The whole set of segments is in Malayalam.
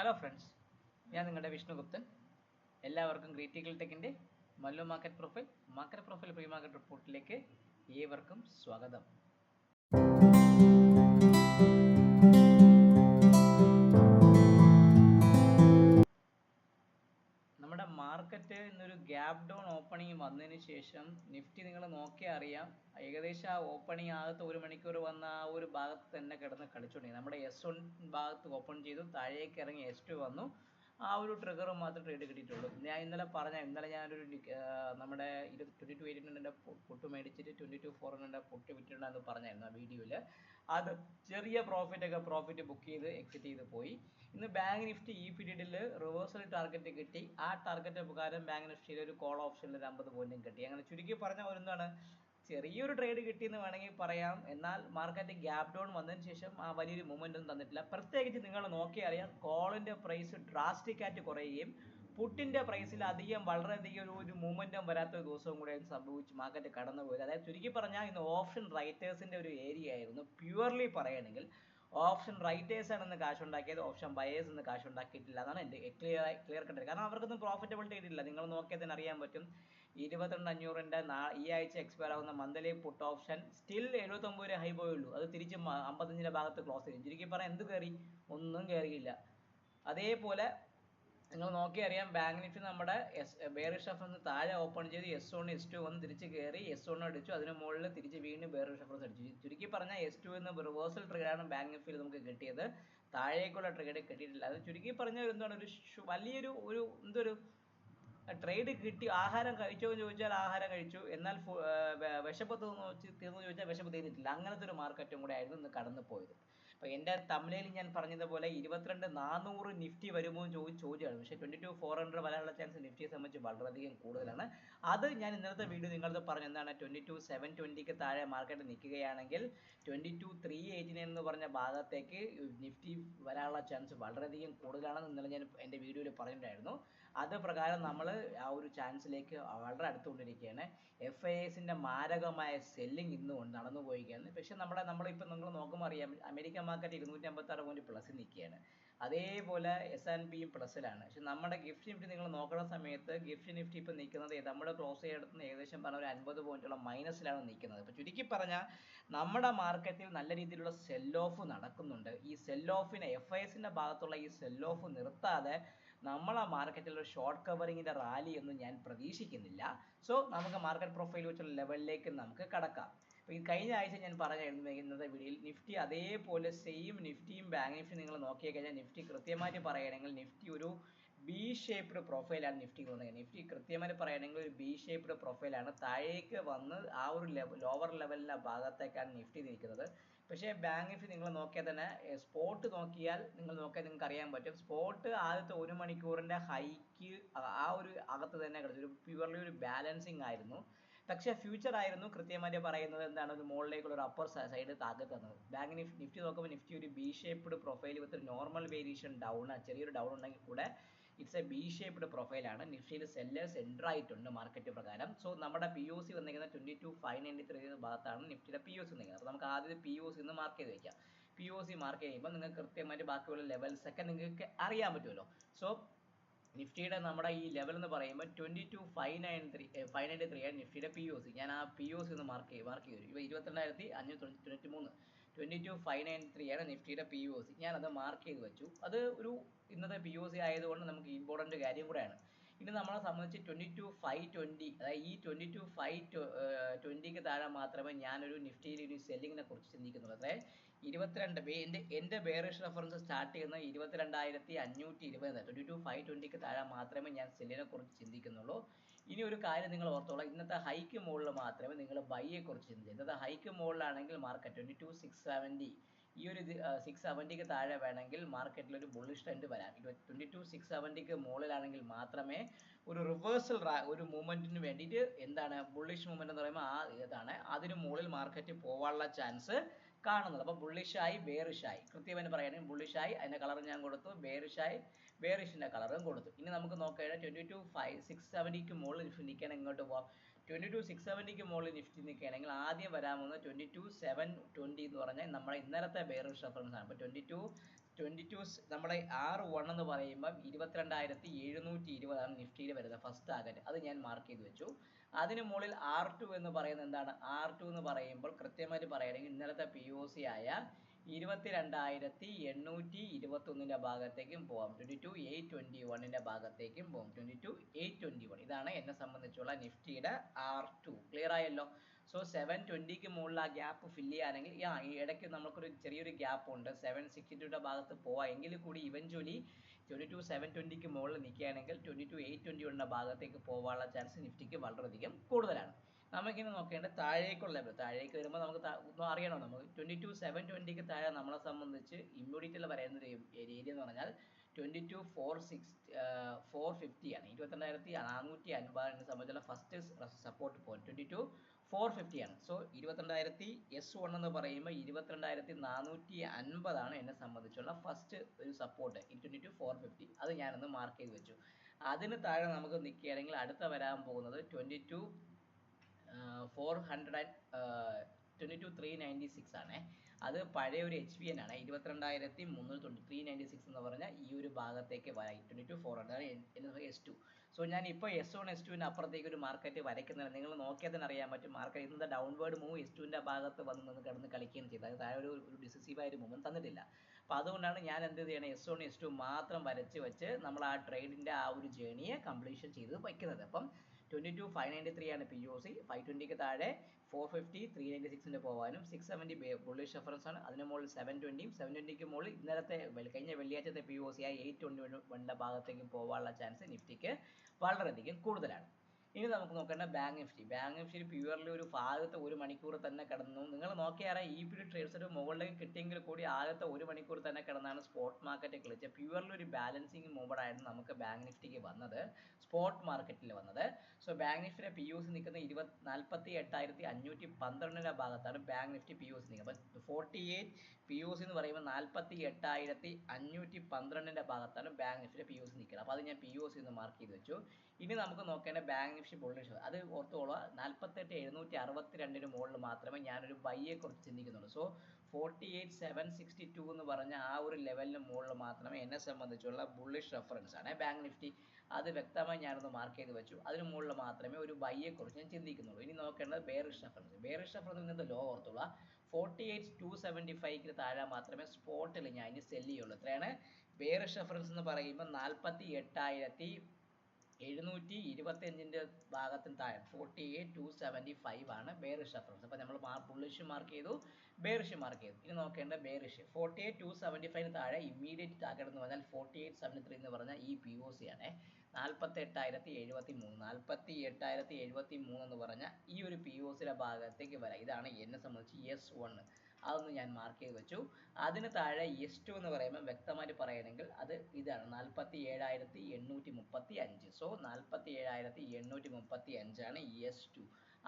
ഹലോ ഫ്രണ്ട്സ്, ഞാൻ നിങ്ങളുടെ വിഷ്ണു ഗുപ്തൻ. എല്ലാവർക്കും ഗ്രീറ്റിക്കൽ ടെക്കിൻ്റെ Mallu market profile pre market റിപ്പോർട്ടിലേക്ക് ഏവർക്കും സ്വാഗതം. നമ്മുടെ മാർക്കറ്റ് ഇന്നൊരു ഗ്യാപ് ഡൗൺ ഓപ്പണിംഗ് വന്നതിന് ശേഷം നിഫ്റ്റി നിങ്ങൾ നോക്കിയാൽ അറിയാം, ഏകദേശം ആ ഓപ്പണിംഗ് ആകത്ത് 1 മണിക്കൂർ വന്ന ആ ഒരു ഭാഗത്ത് തന്നെ കിടന്ന് കളിച്ചുകൊണ്ടിരുന്നു. നമ്മുടെ S1 ഭാഗത്ത് ഓപ്പൺ ചെയ്തു, താഴേക്ക് ഇറങ്ങി S2 വന്നു. ആ ഒരു ട്രിഗർ മാത്രം ട്രേഡ് കിട്ടിയിട്ടുള്ളൂ. ഞാൻ ഇന്നലെ ഞാനൊരു നമ്മുടെ 22.800 പൊട്ട് മേടിച്ചിട്ട് 22.400 പൊട്ട് വിറ്റിട്ടുണ്ടെന്ന് പറഞ്ഞായിരുന്നു ആ വീഡിയോയിൽ. അത് ചെറിയ പ്രോഫിറ്റ് ബുക്ക് ചെയ്ത് എക്സിറ്റ് ചെയ്ത് പോയി. ഇന്ന് ബാങ്ക് നിഫ്റ്റി ഈ പീരീഡിൽ റിവേഴ്സൽ ടാർഗറ്റ് കിട്ടി. ആ ടാർഗറ്റ് പ്രകാരം ബാങ്ക് നിഫ്റ്റിയിൽ ഒരു കോൾ ഓപ്ഷനിൽ ഒരു 50 പോയിന്റും കിട്ടി. അങ്ങനെ ചുരുക്കി പറഞ്ഞാൽ എന്താണ്, ചെറിയൊരു ട്രേഡ് കിട്ടിയെന്ന് വേണമെങ്കിൽ പറയാം. എന്നാൽ മാർക്കറ്റ് ഗ്യാപ് ഡൗൺ വന്നതിന് ശേഷം ആ വലിയൊരു മൂവ്മെന്റ് ഒന്നും തന്നിട്ടില്ല. പ്രത്യേകിച്ച് നിങ്ങൾ നോക്കിയാൽ അറിയാം, കോളിന്റെ പ്രൈസ് ഡ്രാസ്റ്റിക് ആയിട്ട് കുറയുകയും പുട്ടിന്റെ പ്രൈസിൽ വളരെയധികം ഒരു മൂവ്മെന്റും വരാത്ത ഒരു ദിവസവും കൂടെ സംഭവിച്ചു മാർക്കറ്റ് കടന്നുപോയത്. അതായത് ചുരുക്കി പറഞ്ഞാൽ ഇന്ന് ഓപ്ഷൻ റൈറ്റേഴ്സിന്റെ ഒരു ഏരിയ ആയിരുന്നു. പ്യുവർലി പറയുകയാണെങ്കിൽ ഓപ്ഷൻ റൈറ്റേഴ്സ് ആണ് ഇന്ന് കാശുണ്ടാക്കിയത്, ഓപ്ഷൻ ബയേഴ്സ് ഇന്ന് കാശുണ്ടാക്കിയിട്ടില്ല എന്നാണ് എൻ്റെ ക്ലിയർ കണ്ടത്. കാരണം അവർക്കൊന്നും പ്രോഫിറ്റബിലിറ്റി കിട്ടില്ല. നിങ്ങൾ നോക്കിയാൽ തന്നെ അറിയാൻ പറ്റും, 22,500 ഈ ആഴ്ച എക്സ്പയർ ആവുന്ന മന്ത്ലി പുട്ട് ഓപ്ഷൻ സ്റ്റിൽ 79 വരെ ഹൈ പോയുള്ളൂ. അത് തിരിച്ച് 55 ഭാഗത്ത് ക്ലോസ് ചെയ്യും. ചുരുക്കി പറഞ്ഞാൽ എന്ത് കയറി? ഒന്നും കയറിയില്ല. അതേപോലെ നിങ്ങൾ നോക്കി അറിയാം, ബാങ്ക് നിഫ്റ്റി നമ്മുടെ ബെയറിഷ് റഫറൻസ് താഴെ ഓപ്പൺ ചെയ്ത് S1 S2 വന്ന് തിരിച്ച് കയറി S1 അടിച്ചു, അതിന് മുകളിൽ തിരിച്ച് വീണ്ടും ബെയറിഷ് റഫറൻസ് അടിച്ചു. ചുരുക്കി പറഞ്ഞാൽ S2 എന്ന റിവേഴ്സൽ ട്രേഡാണ് ബാങ്ക് നിഫ്റ്റിയിൽ നമുക്ക് കിട്ടിയത്. താഴേക്കുള്ള ട്രേഡ് കിട്ടിയിട്ടില്ല. അത് ചുരുക്കി പറഞ്ഞാൽ എന്താണ്, വലിയൊരു ട്രേഡ് കിട്ടി. ആഹാരം കഴിച്ചോ എന്ന് ചോദിച്ചാൽ ആഹാരം കഴിച്ചു, എന്നാൽ വിശപ്പ് തീർന്നു ചോദിച്ചാൽ വിശപ്പ് തീർന്നിട്ടില്ല. അങ്ങനത്തെ ഒരു മാർക്കറ്റും കൂടെ ആയിരുന്നു ഇന്ന് കടന്നു പോയത്. അപ്പോൾ എൻ്റെ തമിഴിൽ ഞാൻ പറഞ്ഞതുപോലെ 22,400 നിഫ്റ്റി വരുമോ എന്ന് ചോദിച്ചാണ്. പക്ഷേ 22,400 വരാനുള്ള ചാൻസ് നിഫ്റ്റിയെ സംബന്ധിച്ച് വളരെയധികം കൂടുതലാണ്. അത് ഞാൻ ഇന്നത്തെ വീഡിയോ നിങ്ങളത് പറഞ്ഞു. എന്താണ്, 22,720 താഴെ മാർക്കറ്റ് നിൽക്കുകയാണെങ്കിൽ 22,389 എന്ന് പറഞ്ഞ ഭാഗത്തേക്ക് നിഫ്റ്റി വരാനുള്ള ചാൻസ് വളരെയധികം കൂടുതലാണെന്ന് ഇന്നലെ ഞാൻ എൻ്റെ വീഡിയോയിൽ പറഞ്ഞിട്ടുണ്ടായിരുന്നു. അത് പ്രകാരം നമ്മൾ ആ ഒരു ചാൻസിലേക്ക് വളരെ അടുത്തുകൊണ്ടിരിക്കുകയാണ്. FISന്റെ മാരകമായ സെല്ലിംഗ് ഇന്ന് നടന്നു പോയിരിക്കുകയാണ്. പക്ഷെ നമ്മളിപ്പോൾ നിങ്ങൾ നോക്കുമ്പോൾ അറിയാം, അമേരിക്കൻ മാർക്കറ്റ് 256 പോയിന്റ് പ്ലസ് നിൽക്കുകയാണ്. അതേപോലെ S&P പ്ലസിലാണ്. പക്ഷെ നമ്മുടെ ഗിഫ്റ്റ് നിഫ്റ്റി നിങ്ങൾ നോക്കുന്ന സമയത്ത് ഗിഫ്റ്റ് നിഫ്റ്റി ഇപ്പം നിൽക്കുന്നത് നമ്മുടെ ക്ലോസ് ചെയ്തെടുത്ത് ഏകദേശം പറഞ്ഞ ഒരു 50 പോയിന്റോളം മൈനസിലാണ് നിൽക്കുന്നത്. അപ്പോൾ ചുരുക്കി പറഞ്ഞാൽ നമ്മുടെ മാർക്കറ്റിൽ നല്ല രീതിയിലുള്ള സെൽ ഓഫ് നടക്കുന്നുണ്ട്. ഈ സെൽ ഓഫിനെ FISന്റെ ഭാഗത്തുള്ള ഈ സെൽ ഓഫ് നിർത്താതെ നമ്മളെ മാർക്കറ്റിൽ ഒരു ഷോർട്ട് കവറിങ്ങിന്റെ റാലി ഒന്നും ഞാൻ പ്രതീക്ഷിക്കുന്നില്ല. സോ നമുക്ക് മാർക്കറ്റ് പ്രൊഫൈൽ വെച്ചുള്ള ലെവലിലേക്ക് നമുക്ക് കടക്കാം. അപ്പോൾ ഈ കഴിഞ്ഞ ആഴ്ച ഞാൻ പറഞ്ഞിരുന്നു ഇന്നത്തെ വീഡിയോയിൽ, നിഫ്റ്റി അതേപോലെ സെയിം നിഫ്റ്റിയും ബാങ്ക് നിഫ്റ്റി നിങ്ങൾ നോക്കിയാൽ കഴിഞ്ഞാൽ നിഫ്റ്റി കൃത്യമായിട്ട് പറയുകയാണെങ്കിൽ നിഫ്റ്റി ഒരു ബി ഷേപ്ഡ് പ്രൊഫൈലാണ് നിഫ്റ്റി വന്നത്. നിഫ്റ്റി കൃത്യമായിട്ട് പറയുകയാണെങ്കിൽ ഒരു ബി ഷേപ്ഡ് പ്രൊഫൈലാണ്. താഴേക്ക് വന്ന് ആ ഒരു ലോവർ ലെവലിൻ്റെ ഭാഗത്തേക്കാണ് നിഫ്റ്റി നിൽക്കുന്നത്. പക്ഷേ ബാങ്ക് നിഫ്റ്റി നിങ്ങൾ നോക്കിയാൽ തന്നെ സ്പോട്ട് നോക്കിയാൽ നിങ്ങൾക്ക് അറിയാൻ പറ്റും, സ്പോട്ട് ആദ്യത്തെ 1 മണിക്കൂറിൻ്റെ ഹൈക്ക് ആ ഒരു അകത്ത് തന്നെ കിടച്ചു. പ്യുവർലി ഒരു ബാലൻസിങ് ആയിരുന്നു. പക്ഷേ ഫ്യൂച്ചർ ആയിരുന്നു കൃത്യമായിട്ട് പറയുന്നത് എന്താണ്, ഒരു മുകളിലേക്കുള്ള ഒരു അപ്പർ സൈഡ് ടാർഗറ്റ് തന്നത്. ബാങ്ക് നിഫ്റ്റി നോക്കുമ്പോൾ നിഫ്റ്റി ഒരു ബി ഷേപ്ഡ് പ്രൊഫൈൽ വിത്ത് ഒരു നോർമൽ വേരിയേഷൻ ചെറിയൊരു ഡൗൺ ഉണ്ടെങ്കിൽ കൂടെ ഇറ്റ്സ് എ ബി ഷേപ്ഡ് പ്രൊഫൈലാണ്. നിഫ്റ്റിയിൽ സെല്ലേഴ്സ് എൻ്റർ ആയിട്ടുണ്ട് മാർക്കറ്റ് പ്രകാരം. സോ നമ്മുടെ POC വന്നിരിക്കുന്നത് 22,593 ഭാഗത്താണ് നിഫ്റ്റിയുടെ POC വന്നിരിക്കുന്നത്. അപ്പോൾ നമുക്ക് ആദ്യം POC ഒന്ന് മാർക്ക് ചെയ്ത് വയ്ക്കാം. POC മാർക്ക് ചെയ്യുമ്പോൾ നിങ്ങൾക്ക് കൃത്യമായിട്ട് ബാക്കിയുള്ള ലെവൽസ് ഒക്കെ നിങ്ങൾക്ക് അറിയാൻ പറ്റുമല്ലോ. സോ നിഫ്റ്റിയുടെ നമ്മുടെ ഈ ലെവൽ എന്ന് പറയുമ്പോൾ 22,593 ആണ് നിഫ്റ്റിയുടെ POC. ഞാൻ ആ POC ഒന്ന് മാർക്ക് ചെയ്തു. ഇപ്പോൾ 22,593 22,593 ആണ് നിഫ്റ്റിയുടെ POC. ഞാനത് മാർക്ക് ചെയ്ത് വെച്ചു. അത് ഒരു ഇന്നത്തെ POC ആയതുകൊണ്ട് നമുക്ക് ഇമ്പോർട്ടൻ്റ് കാര്യം കൂടെയാണ്. ഇനി നമ്മളെ സംബന്ധിച്ച് 22,520, അതായത് ഈ 22,520 താഴെ മാത്രമേ ഞാനൊരു നിഫ്റ്റിയിൽ ഒരു സെല്ലിങ്ങിനെ കുറിച്ച് ചിന്തിക്കുന്നുള്ളൂ. അതായത് 22 എൻ്റെ ബെയറിഷ് റെഫറൻസ് സ്റ്റാർട്ട് ചെയ്യുന്നത് 22,520, 22,520 താഴെ മാത്രമേ ഞാൻ സെല്ലിനെ കുറിച്ച് ചിന്തിക്കുന്നുള്ളൂ. ഇനി ഒരു കാര്യം നിങ്ങൾ ഓർത്തോളാം, ഇന്നത്തെ ഹൈക്ക് മുകളിൽ മാത്രമേ നിങ്ങൾ ബൈയെ കുറിച്ച് ചിന്തിക്കൂ. ഇന്നത്തെ ഹൈക്ക് മുകളിലാണെങ്കിൽ മാർക്കറ്റ് 22,670, ഈ ഒരു 670 താഴെ വേണമെങ്കിൽ മാർക്കറ്റിൽ ഒരു ബുള്ളിഷ് ട്രെൻഡ് വരാം. 22,670 മുകളിലാണെങ്കിൽ മാത്രമേ ഒരു റിവേഴ്സൽ ഒരു മൂവ്മെന്റിന് വേണ്ടിയിട്ട് എന്താണ് ബുള്ളിഷ് മൂവ്മെന്റ് എന്ന് പറയുമ്പോൾ ഇതാണ്, അതിന് മുകളിൽ മാർക്കറ്റ് പോകാനുള്ള ചാൻസ് കാണുന്നത്. അപ്പോൾ ബുള്ളിഷായി ബെയറിഷായി, കൃത്യമായിട്ട് പറയുകയാണെങ്കിൽ ബുള്ളിഷായി അതിൻ്റെ കളർ ഞാൻ കൊടുത്തു, ബെയറിഷിൻ്റെ കളറും കൊടുത്തു. ഇനി നമുക്ക് നോക്കുകയാണെങ്കിൽ 22,670 മുകളിൽ നിഫ്റ്റി നിൽക്കുകയാണെങ്കിൽ ഇങ്ങോട്ട് പോകാം. 22,670 മുകളിൽ നിഫ്റ്റി നിൽക്കുകയാണെങ്കിൽ ആദ്യം വരാൻ പോകുന്നത് 22,720 എന്ന് പറഞ്ഞാൽ നമ്മുടെ ഇന്നലത്തെ ബെയറിഷ് റെഫറൻസ് ആണ്. അപ്പോൾ 22 നമ്മുടെ R1 എന്ന് പറയുമ്പോൾ 22,720 നിഫ്റ്റിയിൽ വരുന്നത് ഫസ്റ്റ് ടാർഗറ്റ്. അത് ഞാൻ മാർക്ക് ചെയ്ത് വെച്ചു. അതിന് മുകളിൽ R2 എന്ന് പറയുന്നത് എന്താണ്? R2 എന്ന് പറയുമ്പോൾ കൃത്യമായിട്ട് പറയുകയാണെങ്കിൽ ഇന്നലത്തെ POC ആയ 22,821 ഭാഗത്തേക്കും പോവാം. 22,821 ഭാഗത്തേക്കും പോകും. 22,821 ഇതാണ് എന്നെ സംബന്ധിച്ചുള്ള നിഫ്റ്റിയുടെ R2. ക്ലിയർ ആയല്ലോ? സോ 720ക്ക് മുകളിൽ ആ ഗ്യാപ്പ് ഫില്ല് ചെയ്യാനെങ്കിൽ ഈ ഇടയ്ക്ക് നമുക്കൊരു ചെറിയൊരു ഗ്യാപ്പ് ഉണ്ട്. 762 ഭാഗത്ത് പോവാം എങ്കിൽ കൂടി ഇവഞ്ച്വലി 22,720ക്ക് മുകളിൽ നിൽക്കുകയാണെങ്കിൽ 22,821 ഭാഗത്തേക്ക് പോകാനുള്ള ചാൻസ് നിഫ്റ്റിക്ക് വളരെയധികം കൂടുതലാണ്. നമുക്കിനി നോക്കേണ്ടത് താഴേക്കുള്ള ലെവൽ. താഴേക്ക് വരുമ്പോൾ നമുക്ക് ഒന്നും അറിയണോ? നമുക്ക് 22,720ക്ക് താഴെ നമ്മളെ സംബന്ധിച്ച് ഇമ്മീഡിയറ്റിൽ പറയുന്ന ഒരു ഏരിയ എന്ന് പറഞ്ഞാൽ 22,450 ആണ്. 22,450 സംബന്ധിച്ചുള്ള ഫസ്റ്റ് സപ്പോർട്ട് പോയിന്റ് 22,450 ആണ്. സോ 22,000 S1 എന്ന് പറയുമ്പോൾ 22,450 ആണ് എന്നെ സംബന്ധിച്ചുള്ള ഫസ്റ്റ് ഒരു സപ്പോർട്ട് 22,450. അത് ഞാനൊന്ന് മാർക്ക് ചെയ്ത് വെച്ചു. അതിന് താഴെ നമുക്ക് നിൽക്കുകയാണെങ്കിൽ അടുത്ത വരാൻ പോകുന്നത് 22,396 ആണ്. അത് പഴയ ഒരു HVN ആണ്. 22,396 എന്ന് പറഞ്ഞാൽ ഈ ഒരു ഭാഗത്തേക്ക് വരാം. 22,400 S2. സോ ഞാൻ ഇപ്പോൾ S1 S2ന് അപ്പുറത്തേക്ക് ഒരു മാർക്കറ്റ് വരയ്ക്കുന്നുണ്ട്. നിങ്ങൾ നോക്കിയാൽ തന്നെ അറിയാൻ പറ്റും. മാർക്കറ്റ് ഇന്നത്തെ ഡൗൺവേർഡ് മൂവ് S2ന്റെ ഭാഗത്ത് വന്ന് കിടന്ന് കളിക്കുകയും ചെയ്തത്. അത് താഴെ ഒരു ഡിസിസീവായ ഒരു മൂവ്മെന്റ് തന്നിട്ടില്ല. അപ്പോൾ അതുകൊണ്ടാണ് ഞാൻ എന്ത് ചെയ്യണം, S1 S2 മാത്രം വരച്ച് വെച്ച് നമ്മൾ ആ ട്രേഡിന്റെ ആ ഒരു ജേണിയെ കംപ്ലീഷൻ ചെയ്ത് വയ്ക്കുന്നത്. അപ്പം 22,593 ആണ് POC. 520ക്ക് താഴെ 450 396ന് പോകാനും 670 ബുള്ളിഷ് റെഫറൻസ് ആണ്. അതിന് മുകളിൽ 720യും 720ക്ക് മുകളിൽ ഇന്നലത്തെ കഴിഞ്ഞ വെള്ളിയാഴ്ചത്തെ POC ആയ 821 ഭാഗത്തേക്കും പോകാനുള്ള ചാൻസ് നിഫ്റ്റിക്ക് വളരെയധികം കൂടുതലാണ്. ഇനി നമുക്ക് നോക്കേണ്ട bank Nifty. Bank Nifty purely ഒരു ഭാഗത്ത് ഒരു മണിക്കൂർ തന്നെ കിടന്നു. നിങ്ങൾ നോക്കിയാൽ ഈ ട്രേഡ്സ് ഒരു മുകളിലേക്ക് കിട്ടിയെങ്കിൽ കൂടി ആദ്യത്തെ ഒരു മണിക്കൂർ തന്നെ കിടന്നാണ് സ്പോട്ട് മാർക്കറ്റ് കളിച്ചത്. പ്യുവർലി ഒരു ബാലൻസിങ് മൂവ്മെന്റ് ആയിരുന്നു നമുക്ക് ബാങ്ക് നിഫ്റ്റിക്ക് വന്നത്, സ്പോട്ട് മാർക്കറ്റിൽ വന്നത്. സോ ബാങ്ക് നിഫ്റ്റിയുടെ POC നിൽക്കുന്ന 48,512 ഭാഗത്താണ് ബാങ്ക് നിഫ്റ്റി POC നിൽക്കുന്നത്. അപ്പം 48 POC എന്ന് പറയുമ്പോൾ 48,512 ഭാഗത്താണ് ബാങ്ക് നിഫ്റ്റിയുടെ POC നിൽക്കുന്നത്. അപ്പോൾ അത് ഞാൻ POC എന്ന് മാർക്ക് ചെയ്ത് വെച്ചു. ഇനി നമുക്ക് നോക്കേണ്ട ബാങ്ക് നിഫ്റ്റി ബുള്ളിഷ്. അത് ഓർത്തോളൂ, 48,762 മുകളിൽ മാത്രമേ ഞാനൊരു ബൈയെ കുറിച്ച് ചിന്തിക്കുന്നുള്ളൂ. സോ 48,762 എന്ന് പറഞ്ഞ ആ ഒരു ലെവലിന് മുകളിൽ മാത്രമേ എന്നെ സംബന്ധിച്ചുള്ള ബുള്ളിഷ് റെഫറൻസ് ആണ് ബാങ്ക് നിഫ്റ്റി. അത് വ്യക്തമായി ഞാനൊന്ന് മാർക്ക് ചെയ്ത് വെച്ചു. അതിന് മുകളിൽ മാത്രമേ ഒരു ബൈയെ കുറിച്ച് ഞാൻ ചിന്തിക്കുന്നുള്ളൂ. ഇനി നോക്കേണ്ടത് ബെയറിഷ് റെഫറൻസ്. ബെയറിഷ് റെഫറൻസ് ഇന്നത്തെ ലോ ഓർത്തോളൂ, 48,275ക്ക് താഴെ മാത്രമേ സ്പോട്ടിൽ ഞാൻ ഇനി സെല് ചെയ്യുള്ളൂ. എത്രയാണ് ബെയറിഷ് റെഫറൻസ് എന്ന് പറയുമ്പോൾ? 48,725 ഭാഗത്തിന് താഴെ 48,275 ആണ് ബെയറിഷ് റെഫറൻസ്. അപ്പോൾ നമ്മൾ ബുള്ളിഷ് മാർക്ക് ചെയ്തു, ബെയറിഷ് മാർക്ക് ചെയ്തു. ഇനി നോക്കേണ്ട ബെയറിഷ് 48,275 താഴെ ഇമ്മീഡിയറ്റ് ടാർഗറ്റ് എന്ന് പറഞ്ഞാൽ 48,73 എന്ന് പറഞ്ഞാൽ ഈ POC ആണ്. 48,073 48,073 എന്ന് പറഞ്ഞാൽ ഈ ഒരു POCയുടെ ഭാഗത്തേക്ക് വരാം. ഇതാണ് എന്നെ സംബന്ധിച്ച് S1. അതൊന്ന് ഞാൻ മാർക്ക് ചെയ്ത് വെച്ചു. അതിന് താഴെ S2 എന്ന് പറയുമ്പോൾ വ്യക്തമായിട്ട് പറയുകയാണെങ്കിൽ അത് ഇതാണ് 47,835. സോ 47,835 ആണ് S2.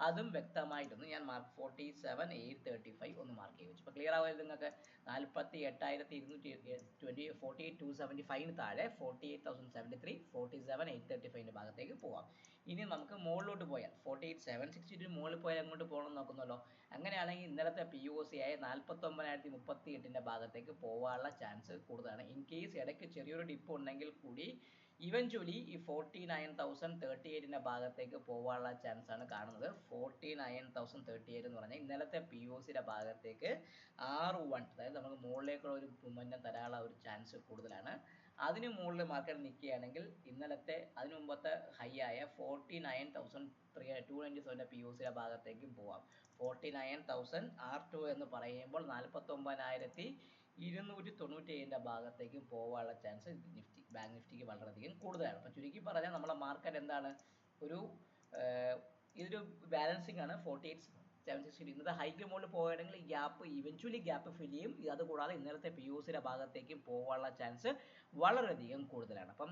അതും വ്യക്തമായിട്ടൊന്ന് ഞാൻ 47,835 ഒന്ന് മാർക്ക് ചെയ്ത് വെച്ചു. അപ്പോൾ ക്ലിയർ ആവുമല്ലോ നിങ്ങൾക്ക്? 48,275 താഴെ 48,073 47,835 ഭാഗത്തേക്ക് പോവാം. ഇനി നമുക്ക് മുകളിലോട്ട് പോയാൽ 48,762 മുകളിൽ പോയാൽ അങ്ങോട്ട് പോകണം നോക്കുന്നല്ലോ. അങ്ങനെയാണെങ്കിൽ ഇന്നലത്തെ POC ആയ 49,038 ഭാഗത്തേക്ക് പോകാനുള്ള ചാൻസ് കൂടുതലാണ്. ഇൻ കേസ് ഇടയ്ക്ക് ചെറിയൊരു ഡിപ്പ് ഉണ്ടെങ്കിൽ കൂടി ഇവഞ്ച്വലി ഈ 49,038 ഭാഗത്തേക്ക് പോകാനുള്ള ചാൻസ് ആണ് കാണുന്നത്. 49,038 എന്ന് പറഞ്ഞാൽ ഇന്നലത്തെ POCയുടെ ഭാഗത്തേക്ക് R1, അതായത് നമുക്ക് മുകളിലേക്കുള്ള ഒരു മൂവ്മെന്റ് തരാനുള്ള ഒരു ചാൻസ് കൂടുതലാണ്. അതിന് മുകളിൽ മാർക്കറ്റ് നിൽക്കുകയാണെങ്കിൽ ഇന്നലത്തെ അതിന് മുമ്പത്തെ ഹൈ ആയ 49,297 POCയുടെ ഭാഗത്തേക്കും പോവാം. 49,000 R2 എന്ന് പറയുമ്പോൾ 49,297 ഭാഗത്തേക്കും പോകാനുള്ള ചാൻസ് ബാങ്ക് നിഫ്റ്റിക്ക് വളരെയധികം കൂടുതലാണ്. അപ്പം ചുരുക്കി പറഞ്ഞാൽ നമ്മുടെ മാർക്കറ്റ് എന്താണ്, ഇതൊരു ബാലൻസിങ് ആണ്. 48,760 ഇന്നത്തെ ഹൈക്ക് മുകളിൽ പോവുകയാണെങ്കിൽ ഇവഞ്ച്വലി ഗ്യാപ്പ് ഫില്ല് ചെയ്യും. അതുകൂടാതെ ഇന്നലത്തെ POCയുടെ ഭാഗത്തേക്കും പോകാനുള്ള ചാൻസ് വളരെയധികം കൂടുതലാണ്. അപ്പം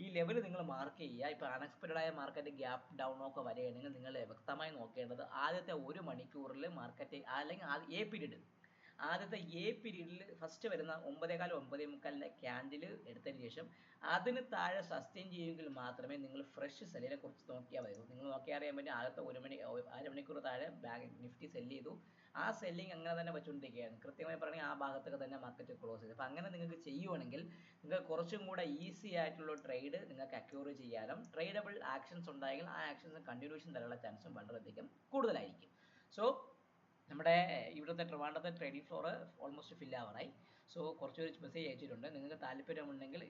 ഈ ലെവൽ നിങ്ങൾ മാർക്ക് ചെയ്യുക. ഇപ്പോൾ അൺഎക്സ്പെക്റ്റഡ് ആയ മാർക്കറ്റ് ഗ്യാപ്പ് ഡൗൺ ഒക്കെ വരികയാണെങ്കിൽ നിങ്ങൾ വ്യക്തമായി നോക്കേണ്ടത് ആദ്യത്തെ ഒരു മണിക്കൂറിൽ മാർക്കറ്റ് അല്ലെങ്കിൽ A പീരീഡ് ആദ്യത്തെ എ പീരീഡിൽ ഫസ്റ്റ് വരുന്ന 9:15 9:45 ക്യാൻഡിൽ എടുത്തതിന് ശേഷം അതിന് താഴെ സസ്റ്റെയിൻ ചെയ്യുമെങ്കിൽ മാത്രമേ നിങ്ങൾ ഫ്രഷ് സെല്ലിനെ കുറിച്ച് നോക്കിയാൽ മതി. നിങ്ങൾ നോക്കിയാൽ അറിയാൻ പറ്റും ആദ്യത്തെ അരമണിക്കൂർ താഴെ നിഫ്റ്റി സെല്ല് ചെയ്തു. ആ സെല്ലിങ് അങ്ങനെ തന്നെ വെച്ചുകൊണ്ടിരിക്കുകയാണ്. കൃത്യമായി പറയുകയാണെങ്കിൽ ആ ഭാഗത്തൊക്കെ തന്നെ മാർക്കറ്റ് ക്ലോസ് ചെയ്തു. അപ്പോൾ അങ്ങനെ നിങ്ങൾക്ക് ചെയ്യുവാണെങ്കിൽ നിങ്ങൾക്ക് കുറച്ചും കൂടെ ഈസി ആയിട്ടുള്ള ട്രേഡ് നിങ്ങൾക്ക് അക്യൂർ ചെയ്യാനും ട്രേഡബിൾ ആക്ഷൻസ് ഉണ്ടായെങ്കിൽ ആ ആക്ഷൻസ് കണ്ടിന്യൂഷൻ തരാനുള്ള ചാൻസും വളരെയധികം കൂടുതലായിരിക്കും. സോ നമ്മുടെ ഇവിടുത്തെ ട്രിവാൻഡ്രത്തെ ട്രേഡിംഗ് ഫ്ലോർ ഓൾമോസ്റ്റ് ഫിൽ ആവാറായി. സോ കുറച്ചൊരു മെസ്സേജ് അയച്ചിട്ടുണ്ട്. നിങ്ങൾക്ക് താല്പര്യമുണ്ടെങ്കിൽ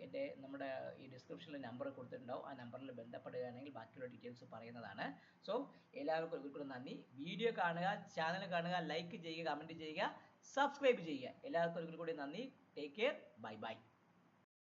നമ്മുടെ ഈ ഡിസ്ക്രിപ്ഷനിൽ നമ്പർ കൊടുത്തിട്ടുണ്ടാവും. ആ നമ്പറിൽ ബന്ധപ്പെടുകയാണെങ്കിൽ ബാക്കിയുള്ള ഡീറ്റെയിൽസ് പറയുന്നതാണ്. സോ എല്ലാവർക്കും ഒരിക്കലും നന്ദി. വീഡിയോ കാണുക, ചാനൽ കാണുക, ലൈക്ക് ചെയ്യുക, കമൻറ്റ് ചെയ്യുക, സബ്സ്ക്രൈബ് ചെയ്യുക. എല്ലാവർക്കും ഒരിക്കൽ കൂടി നന്ദി. Take care. Bye bye.